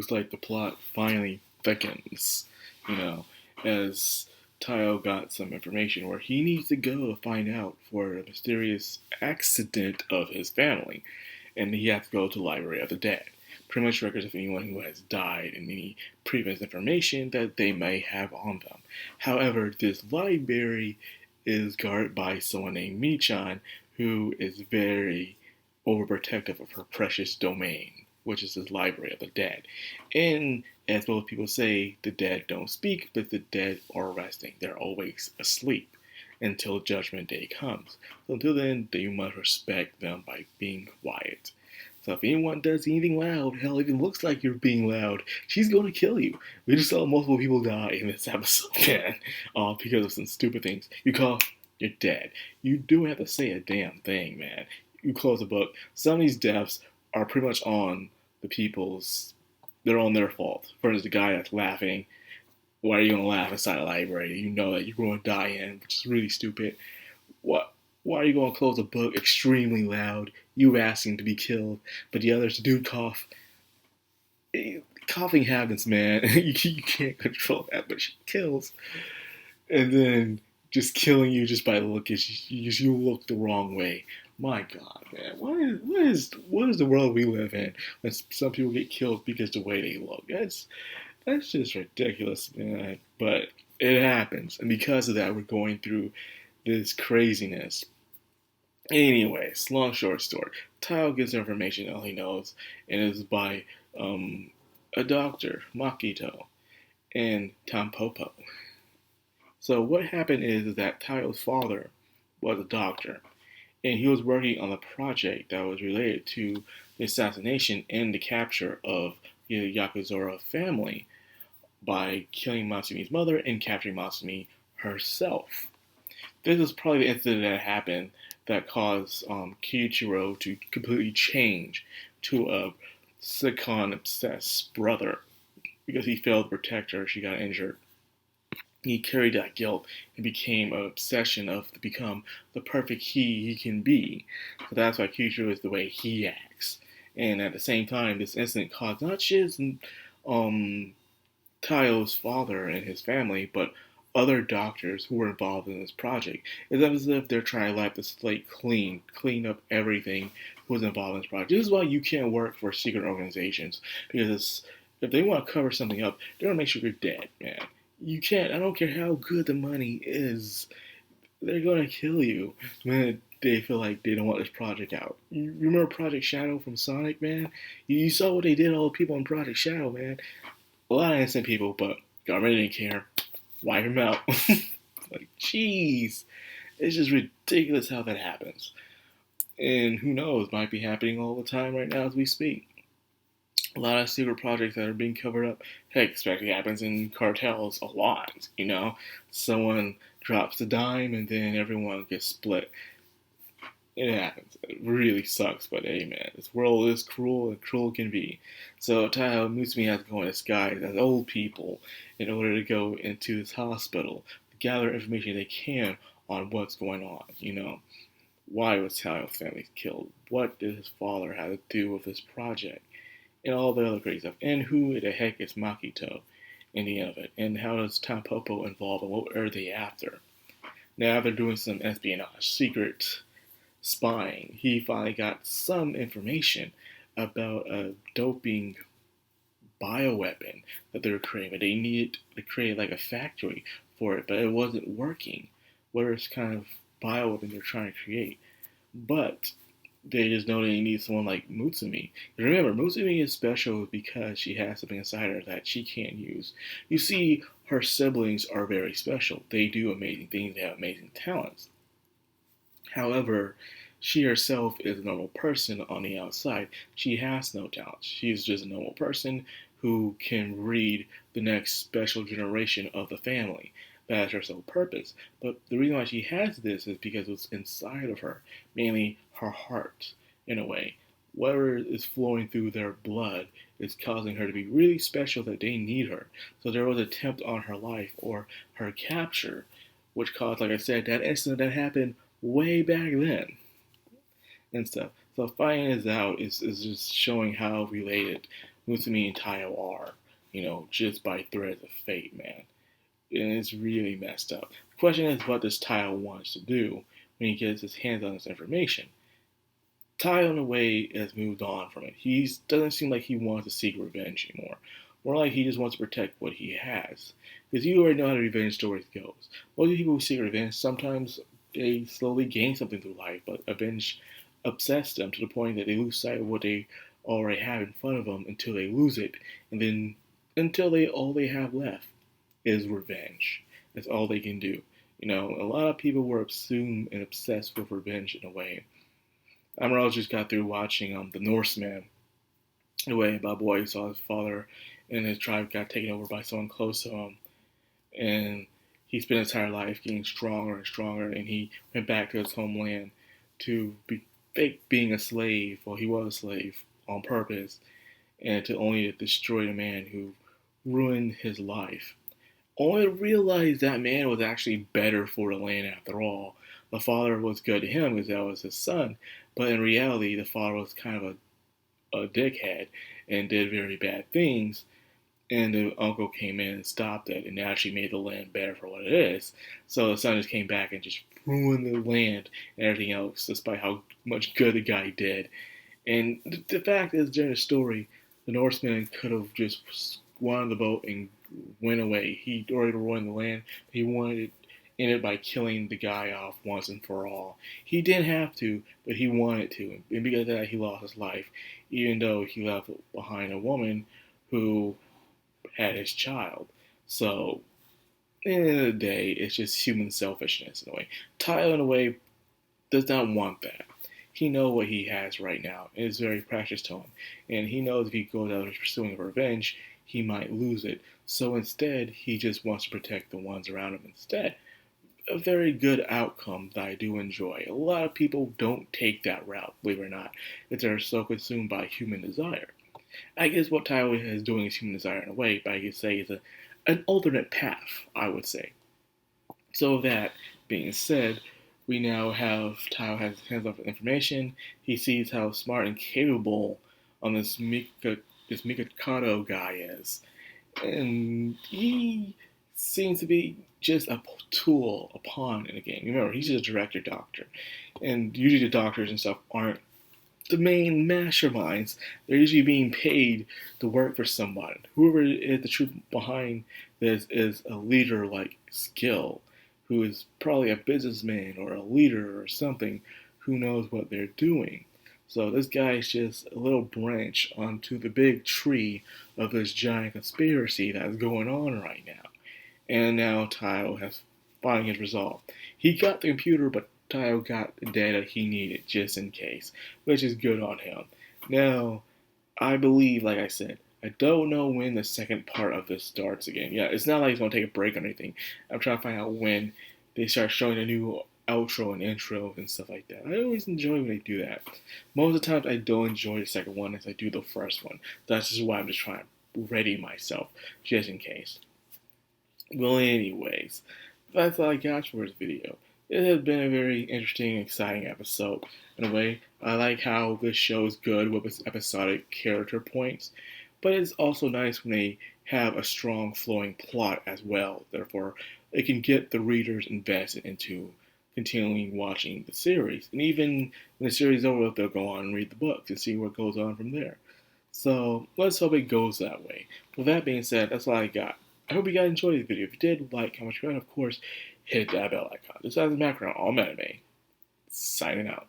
looks like the plot finally thickens, you know, as Taiyo got some information where he needs to go to find out for a mysterious accident of his family, and he has to go to the Library of the Dead. Pretty much records of anyone who has died and any previous information that they may have on them. However, this library is guarded by someone named Michan, who is very overprotective of her precious domain, which is the Library of the Dead. And as both people say, the dead don't speak, but the dead are resting. They're always asleep until Judgment Day comes. So until then, you must respect them by being quiet. So if anyone does anything loud, hell, even looks like you're being loud, she's going to kill you. We just saw multiple people die in this episode, man, all because of some stupid things. You cough, you're dead. You don't have to say a damn thing, man. You close the book. Some of these deaths are pretty much on the people's, they're on their fault. For instance, the guy that's laughing, why are you going to laugh inside a library? You know that you're going to die in, which is really stupid. What? Why are you going to close a book extremely loud? You asking to be killed, but the others, dude, cough. Coughing happens, man. you can't control that, but she kills. And then just killing you just by look is you look the wrong way. My God, man, what is the world we live in when some people get killed because of the way they look? That's just ridiculous, man. But it happens, and because of that, we're going through this craziness. Anyways, long short story. Tao gives information all he knows, and it's by a doctor, Makito, and Tanpopo. So what happened is that Tao's father was a doctor, and he was working on a project that was related to the assassination and the capture of the Yozakura family by killing Matsumi's mother and capturing Matsumi herself. This is probably the incident that happened that caused Kiichiro to completely change to a Sikon-obsessed brother because he failed to protect her. She got injured. He carried that guilt and became an obsession of to become the perfect he can be. So that's why Kiichiro is the way he acts. And at the same time, this incident caused not just Taio's father and his family, but other doctors who were involved in this project. It's as if they're trying to wipe the slate clean up everything who was involved in this project. This is why you can't work for secret organizations, because if they want to cover something up, they're going to make sure you're dead, man. You can't, I don't care how good the money is, they're going to kill you when they feel like they don't want this project out. You remember Project Shadow from Sonic, man? You saw what they did to all the people in Project Shadow, man. A lot of innocent people, but government didn't care. Wipe him out. Like, jeez. It's just ridiculous how that happens. And who knows, might be happening all the time right now as we speak. A lot of secret projects that are being covered up. Heck, especially happens in cartels a lot, you know? Someone drops a dime and then everyone gets split. It happens. It really sucks, but hey, man, this world is cruel and cruel can be. So Taiyo Mutsumi has to go in disguise as old people in order to go into this hospital to gather information they can on what's going on, you know. Why was Taio's family killed? What did his father have to do with this project? And all the other crazy stuff. And who the heck is Makito in the end of it? And how does Tanpopo involve and what are they after? Now they're doing some espionage, secret spying. He finally got some information about a doping bioweapon that they were creating. They needed to create like a factory for it, but it wasn't working. What is kind of bioweapon they're trying to create? But they just know they need someone like Mutsumi. Remember, Mutsumi is special because she has something inside her that she can't use. You see, her siblings are very special. They do amazing things. They have amazing talents. However, she herself is a normal person on the outside. She has no talent. She's just a normal person who can read the next special generation of the family. That's her sole purpose. But the reason why she has this is because it's inside of her, mainly her heart, in a way. Whatever is flowing through their blood is causing her to be really special that they need her. So there was an attempt on her life or her capture, which caused, like I said, that incident that happened way back then and stuff. So finding this out is just showing how related Mutsumi and Tayo are, just by threads of fate, man. And it's really messed up. The question is, what does Tayo wants to do when he gets his hands on this information? Tayo, in a way, has moved on from it. He doesn't seem like he wants to seek revenge anymore. More like he just wants to protect what he has. Because you already know how the revenge stories goes. Most people who seek revenge, sometimes they slowly gain something through life, but revenge obsesses them to the point that they lose sight of what they already have in front of them until they lose it, and then until they all they have left is revenge. That's all they can do. A lot of people were consumed and obsessed with revenge in a way. Amaral just got through watching The Norseman, the way about boy who saw his father and his tribe got taken over by someone close to him, and he spent his entire life getting stronger and stronger, and he went back to his homeland to be fake being a slave, well, he was a slave on purpose, and to only destroy the man who ruined his life. Only to realize that man was actually better for the land after all. The father was good to him because that was his son, but in reality, the father was kind of a dickhead and did very bad things. And the uncle came in and stopped it and actually made the land better for what it is. So the son just came back and just ruined the land and everything else, despite how much good the guy did. And the fact is, during the story, the Norseman could have just won on the boat and went away. He already ruined the land. He wanted it ended by killing the guy off once and for all. He didn't have to, but he wanted to. And because of that, he lost his life, even though he left behind a woman who had his child. So, at the end of the day, it's just human selfishness in a way. Tyler, in a way, does not want that. He knows what he has right now. It is very precious to him. And he knows if he goes out pursuing revenge, he might lose it. So instead, he just wants to protect the ones around him instead. A very good outcome that I do enjoy. A lot of people don't take that route, believe it or not, if they're so consumed by human desire. I guess what Tyler is doing is human desire in a way, but I could say is an alternate path, I would say. So that being said, we now have Tyler has his hands off information. He sees how smart and capable this Mikado guy is, and he seems to be just a tool, a pawn in the game. Remember, he's just a director doctor, and usually the doctors and stuff aren't the main masterminds. They're usually being paid to work for someone. Whoever is the truth behind this is a leader like Skill, who is probably a businessman or a leader or something who knows what they're doing. So this guy is just a little branch onto the big tree of this giant conspiracy that's going on right now. And now Tayo has finally his resolve. He got the computer, but Tayo got the data he needed just in case, which is good on him. Now, I believe, like I said, I don't know when the second part of this starts again. Yeah, it's not like he's going to take a break or anything. I'm trying to find out when they start showing a new outro and intro and stuff like that. I always enjoy when they do that. Most of the times I don't enjoy the second one as I do the first one. That's just why I'm just trying to ready myself, just in case. Well, anyways, that's all I got for this video. It has been a very interesting and exciting episode. In a way, I like how this show is good with its episodic character points, but it's also nice when they have a strong flowing plot as well. Therefore, it can get the readers invested into continuing watching the series. And even when the series is over, they'll go on and read the books and see what goes on from there. So let's hope it goes that way. With that being said, that's all I got. I hope you guys enjoyed this video. If you did, like, comment, and of course, hit that bell icon. This is Madcrownxox, all anime. Signing out.